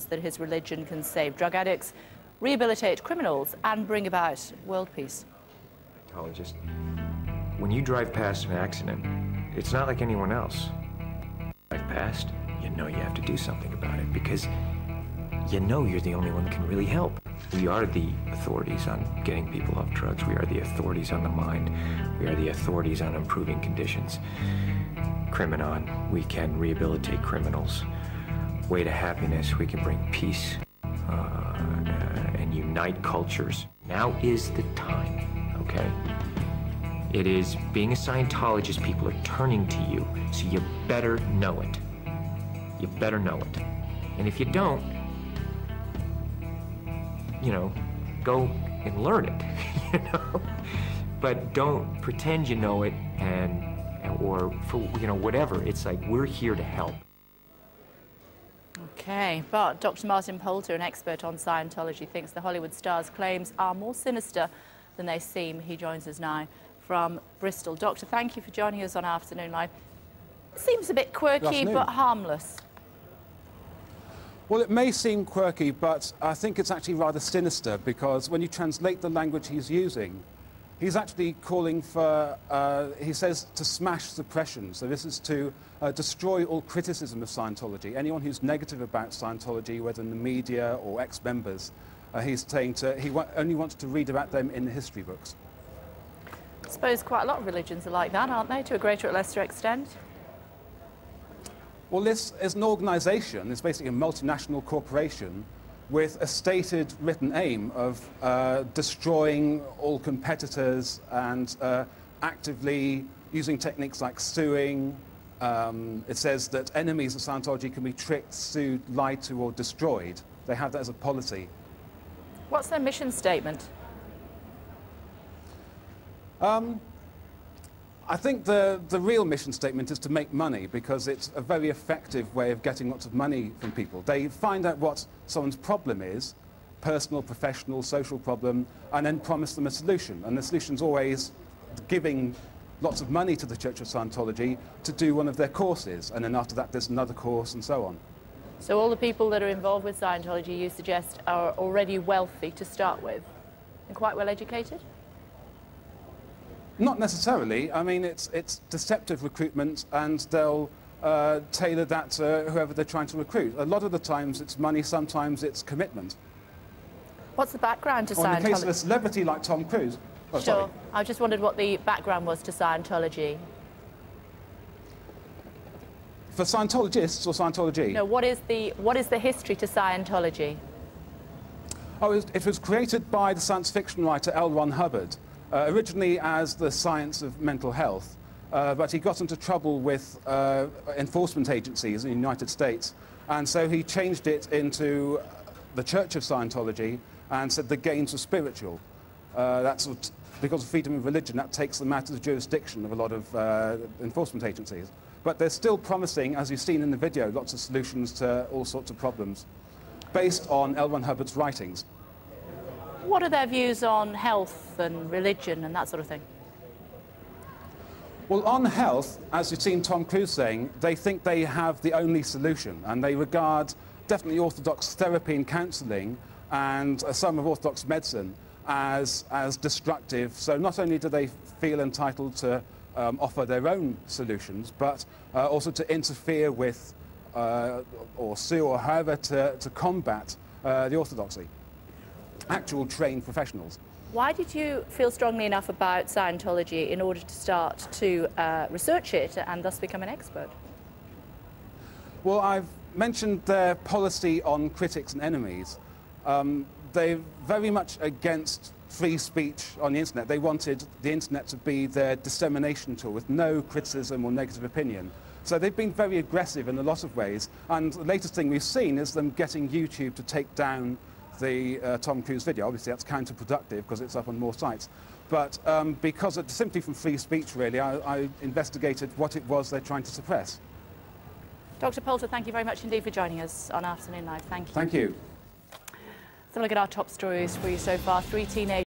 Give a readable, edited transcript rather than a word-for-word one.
that his religion can save drug addicts, rehabilitate criminals, and bring about world peace. Scientologist, when you drive past an accident, it's not like anyone else. Drive past, you know you have to do something about it because you know you're the only one that can really help. We are the authorities on getting people off drugs. We are the authorities on the mind. We are the authorities on improving conditions. Criminon, we can rehabilitate criminals. Way to happiness, we can bring peace and unite cultures. Now is the time, okay? It is, being a Scientologist, people are turning to you, so you better know it. You better know it. And if you don't, you know, go and learn it, you know? But don't pretend you know it or for, you know, whatever. It's like, we're here to help. Okay, but Dr. Martin Poulter, an expert on Scientology, thinks the Hollywood star's claims are more sinister than they seem. He joins us now from Bristol. Doctor, thank you for joining us on Afternoon Live. Seems a bit quirky, but harmless. Well, it may seem quirky, but I think it's actually rather sinister, because when you translate the language he's using, he's actually calling for, he says, to smash suppression. So this is to destroy all criticism of Scientology. Anyone who's negative about Scientology, whether in the media or ex-members, he's saying he only wants to read about them in the history books. I suppose quite a lot of religions are like that, aren't they, to a greater or lesser extent? Well, this is an organisation, it's basically a multinational corporation with a stated written aim of destroying all competitors and actively using techniques like suing. It says that enemies of Scientology can be tricked, sued, lied to, or destroyed. They have that as a policy. What's their mission statement? I think the real mission statement is to make money, because it's a very effective way of getting lots of money from people. They find out what someone's problem is, personal, professional, social problem, and then promise them a solution. And the solution's always giving lots of money to the Church of Scientology to do one of their courses, and then after that there's another course, and so on. So all the people that are involved with Scientology, you suggest, are already wealthy to start with and quite well educated? Not necessarily. I mean, it's deceptive recruitment, and they'll tailor that to whoever they're trying to recruit. A lot of the times it's money, sometimes it's commitment. What's the background to Scientology? In the case of a celebrity like Tom Cruise. Oh, sure. Sorry. I just wondered what the background was to Scientology. For Scientologists or Scientology? No, what is the history to Scientology? Oh, it was created by the science fiction writer L. Ron Hubbard. Originally as the science of mental health, but he got into trouble with enforcement agencies in the United States, and so he changed it into the Church of Scientology and said the gains were spiritual. That's what, because of freedom of religion, that takes them out of the jurisdiction of a lot of enforcement agencies. But they're still promising, as you've seen in the video, lots of solutions to all sorts of problems based on L. Ron Hubbard's writings. What are their views on health and religion and that sort of thing? Well, on health, as you've seen Tom Cruise saying, they think they have the only solution, and they regard definitely orthodox therapy and counselling and some of orthodox medicine as destructive. So not only do they feel entitled to offer their own solutions, but also to interfere with or sue or however to combat the orthodoxy. Actual trained professionals. Why did you feel strongly enough about Scientology in order to start to research it and thus become an expert? Well, I've mentioned their policy on critics and enemies. They're very much against free speech on the internet. They wanted the internet to be their dissemination tool with no criticism or negative opinion. So they've been very aggressive in a lot of ways, and the latest thing we've seen is them getting YouTube to take down the Tom Cruise video. Obviously that's counterproductive because it's up on more sites. But because it's simply from free speech, really, I investigated what it was they're trying to suppress. Dr. Poulter, thank you very much indeed for joining us on Afternoon Live. Thank you. Thank you. So look at our top stories for you so far. 3 teenagers